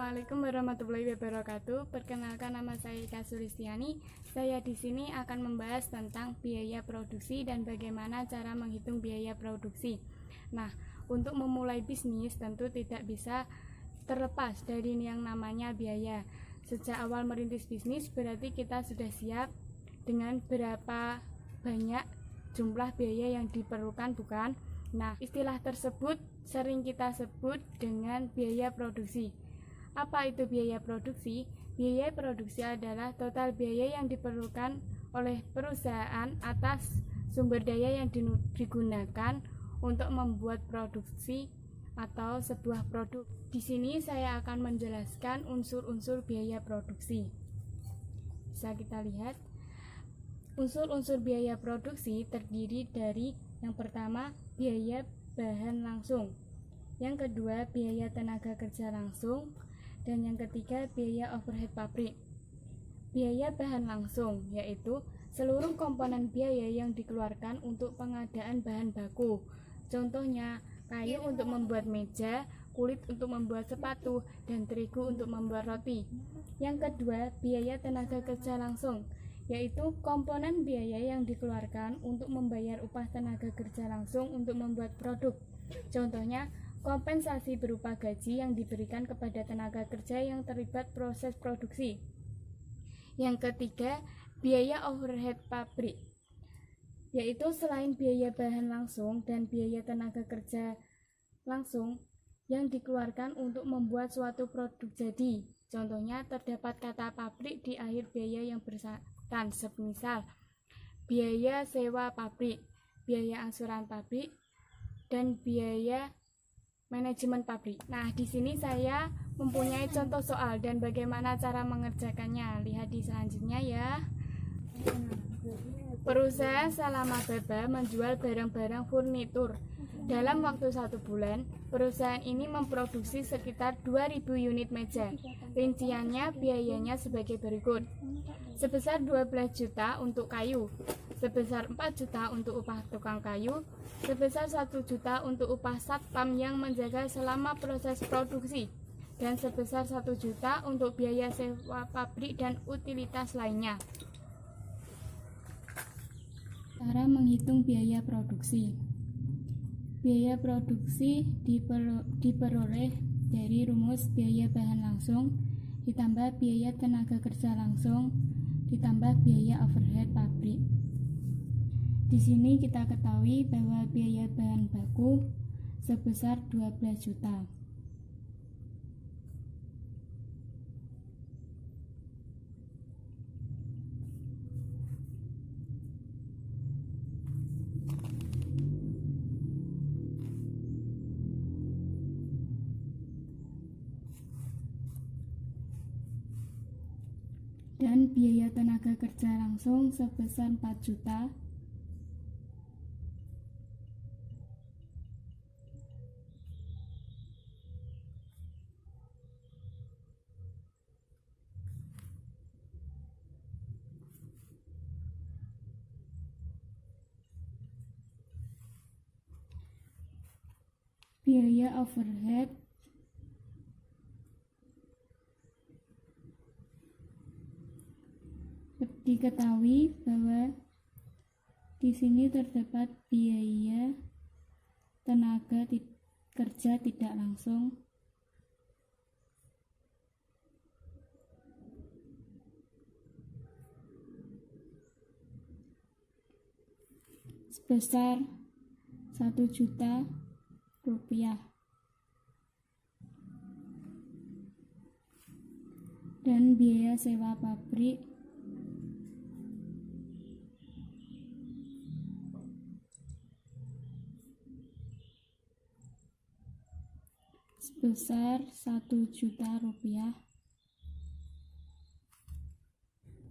Assalamualaikum warahmatullahi wabarakatuh. Perkenalkan, nama saya Ika Sulistiani. Saya di sini akan membahas tentang biaya produksi dan bagaimana cara menghitung biaya produksi. Nah, untuk memulai bisnis tentu tidak bisa terlepas dari yang namanya biaya. Sejak awal merintis bisnis berarti kita sudah siap dengan berapa banyak jumlah biaya yang diperlukan, bukan? Nah, istilah tersebut sering kita sebut dengan biaya produksi. Apa itu biaya produksi? Biaya produksi adalah total biaya yang diperlukan oleh perusahaan atas sumber daya yang digunakan untuk membuat produksi atau sebuah produk. Di sini saya akan menjelaskan unsur-unsur biaya produksi. Bisa kita lihat. Unsur-unsur biaya produksi terdiri dari yang pertama, biaya bahan langsung. Yang kedua, biaya tenaga kerja langsung. Dan yang ketiga, biaya overhead pabrik. Biaya bahan langsung yaitu seluruh komponen biaya yang dikeluarkan untuk pengadaan bahan baku. Contohnya, kayu untuk membuat meja, kulit untuk membuat sepatu, dan terigu untuk membuat roti. Yang kedua, biaya tenaga kerja langsung, yaitu komponen biaya yang dikeluarkan untuk membayar upah tenaga kerja langsung untuk membuat produk. Contohnya, kompensasi berupa gaji yang diberikan kepada tenaga kerja yang terlibat proses produksi. Yang ketiga, biaya overhead pabrik, yaitu selain biaya bahan langsung dan biaya tenaga kerja langsung yang dikeluarkan untuk membuat suatu produk jadi. Contohnya, terdapat kata pabrik di akhir biaya yang bersangkutan, semisal biaya sewa pabrik, biaya angsuran pabrik, dan biaya manajemen pabrik. Nah, di sini saya mempunyai contoh soal dan bagaimana cara mengerjakannya. Lihat di selanjutnya ya. Perusahaan Salama Baba menjual barang-barang furnitur. Dalam waktu 1 bulan, perusahaan ini memproduksi sekitar 2000 unit meja. Rinciannya biayanya sebagai berikut. Sebesar 12 juta untuk kayu, sebesar 4 juta untuk upah tukang kayu, sebesar 1 juta untuk upah satpam yang menjaga selama proses produksi, dan sebesar 1 juta untuk biaya sewa pabrik dan utilitas lainnya. Cara menghitung biaya produksi. Biaya produksi diperoleh dari rumus biaya bahan langsung ditambah biaya tenaga kerja langsung ditambah biaya overhead pabrik. Di sini kita ketahui bahwa biaya bahan baku sebesar 12 juta. Dan biaya tenaga kerja langsung sebesar 4 juta. Biaya overhead diketahui bahwa di sini terdapat biaya tenaga kerja tidak langsung sebesar 1 juta rupiah dan biaya sewa pabrik sebesar 1 juta rupiah.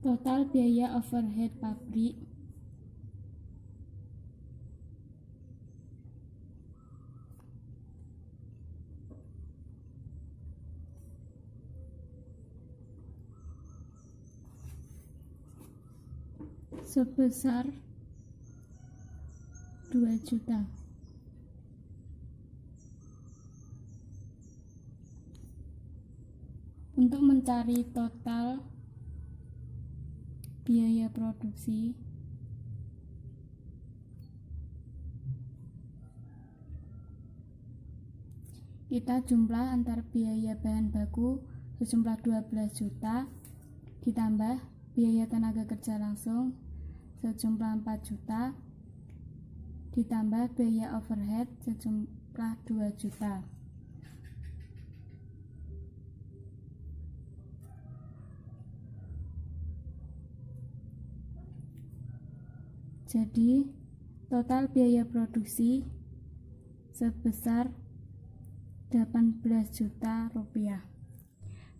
Total biaya overhead pabrik sebesar 2 juta. Untuk mencari total biaya produksi, kita jumlah antar biaya bahan baku sejumlah 12 juta ditambah biaya tenaga kerja langsung sejumlah 4 juta ditambah biaya overhead sejumlah 2 juta. Jadi total biaya produksi sebesar 18 juta rupiah.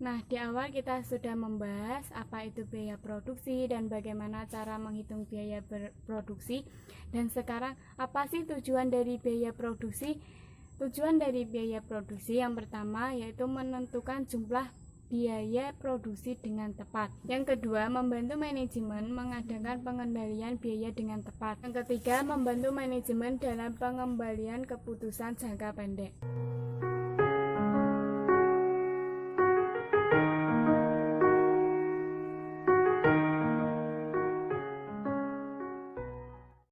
Nah, di awal kita sudah membahas apa itu biaya produksi dan bagaimana cara menghitung biaya produksi. Dan sekarang apa sih tujuan dari biaya produksi? Tujuan dari biaya produksi yang pertama yaitu menentukan jumlah biaya produksi dengan tepat. Yang kedua, membantu manajemen mengadakan pengendalian biaya dengan tepat. Yang ketiga, membantu manajemen dalam pengembalian keputusan jangka pendek.